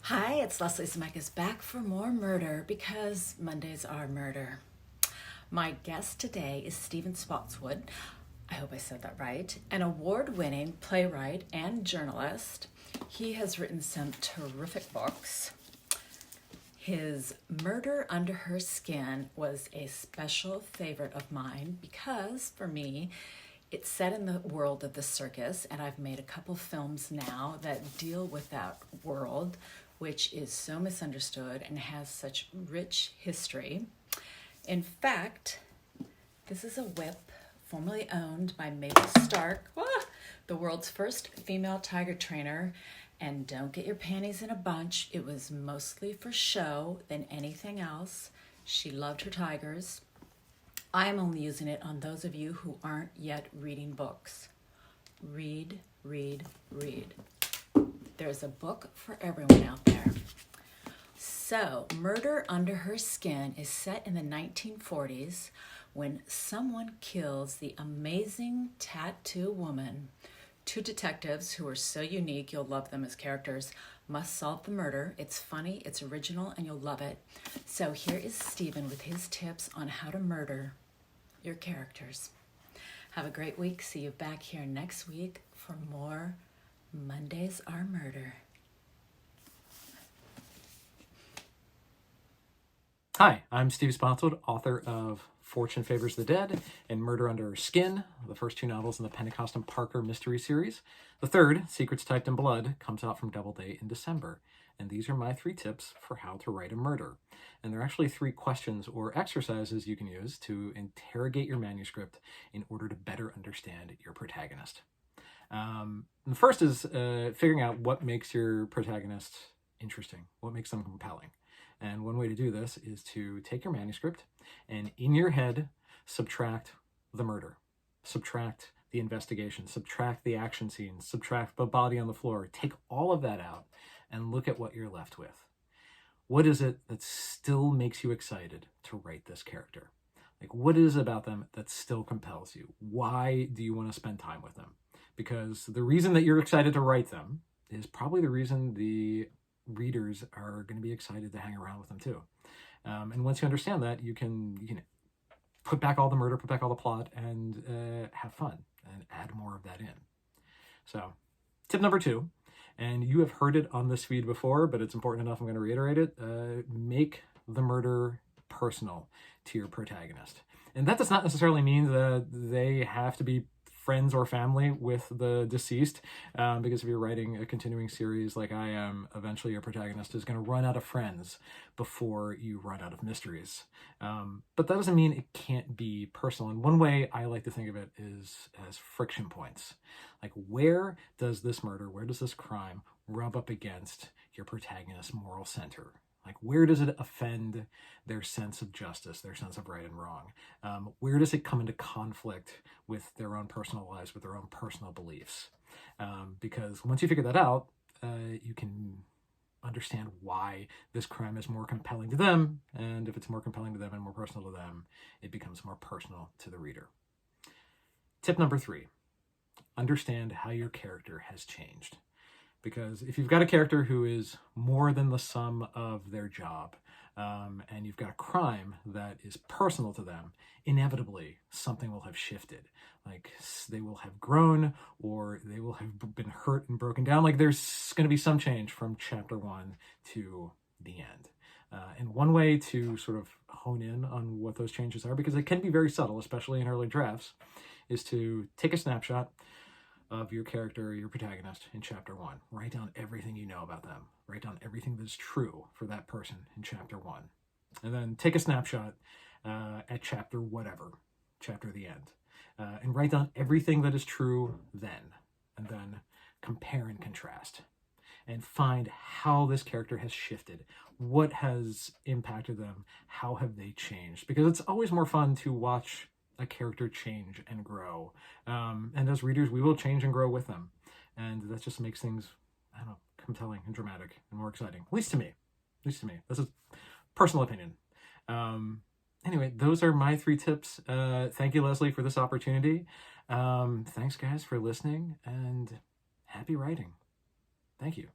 Hi, it's Leslie Zemeckis back for more murder because Mondays are murder. My guest today is Stephen Spotswood. I hope I said that right. An award-winning playwright and journalist. He has written some terrific books. His Murder Under Her Skin was a special favorite of mine because, for me, it's set in the world of the circus, and I've made a couple films now that deal with that world, which is so misunderstood and has such rich history. In fact, this is a whip formerly owned by Mabel Stark, the world's first female tiger trainer. And don't get your panties in a bunch. It was mostly for show than anything else. She loved her tigers. I am only using it on those of you who aren't yet reading books. Read, read, read. There's a book for everyone out there. So, Murder Under Her Skin is set in the 1940s when someone kills the amazing tattoo woman. Two detectives who are so unique, you'll love them as characters, must solve the murder. It's funny, it's original, and you'll love it. So here is Stephen with his tips on how to murder your characters. Have a great week. See you back here next week for more Mondays Are Murder. Hi, I'm Steve Spotswood, author of Fortune Favors the Dead and Murder Under Her Skin, the first two novels in the Pentecost and Parker mystery series. The third, Secrets Typed in Blood, comes out from Doubleday in December. And these are my 3 tips for how to write a murder. And there are actually 3 questions or exercises you can use to interrogate your manuscript in order to better understand your protagonist. The first is figuring out what makes your protagonist interesting, what makes them compelling. And one way to do this is to take your manuscript and in your head, subtract the murder, subtract the investigation, subtract the action scenes, subtract the body on the floor, take all of that out and look at what you're left with. What is it that still makes you excited to write this character? Like, what is it about them that still compels you? Why do you want to spend time with them? Because the reason that you're excited to write them is probably the reason the readers are going to be excited to hang around with them too. And once you understand that, you can put back all the murder, put back all the plot, and have fun and add more of that in. So, tip number 2, and you have heard it on this feed before, but it's important enough I'm going to reiterate it. Make the murder personal to your protagonist. And that does not necessarily mean that they have to be friends or family with the deceased, because if you're writing a continuing series like I am, eventually your protagonist is going to run out of friends before you run out of mysteries. But that doesn't mean it can't be personal. And one way I like to think of it is as friction points. Like, where does this murder, where does this crime rub up against your protagonist's moral center? Like, where does it offend their sense of justice, their sense of right and wrong? Where does it come into conflict with their own personal lives, with their own personal beliefs? Because once you figure that out, you can understand why this crime is more compelling to them. And if it's more compelling to them and more personal to them, it becomes more personal to the reader. Tip number 3, understand how your character has changed. Because if you've got a character who is more than the sum of their job, and you've got a crime that is personal to them, inevitably something will have shifted. Like, they will have grown, or they will have been hurt and broken down. Like, there's going to be some change from chapter 1 to the end. And one way to sort of hone in on what those changes are, because it can be very subtle, especially in early drafts, is to take a snapshot of your character, your protagonist, in chapter 1. Write down everything you know about them. Write down everything that is true for that person in chapter 1. And then take a snapshot at chapter whatever, chapter the end. And write down everything that is true then. And then compare and contrast. And find how this character has shifted. What has impacted them? How have they changed? Because it's always more fun to watch a character change and grow. And as readers, we will change and grow with them. And that just makes things, I don't know, compelling and dramatic and more exciting. At least to me. At least to me. This is personal opinion. Anyway, those are my 3 tips. Thank you, Leslie, for this opportunity. Thanks, guys, for listening, and happy writing. Thank you.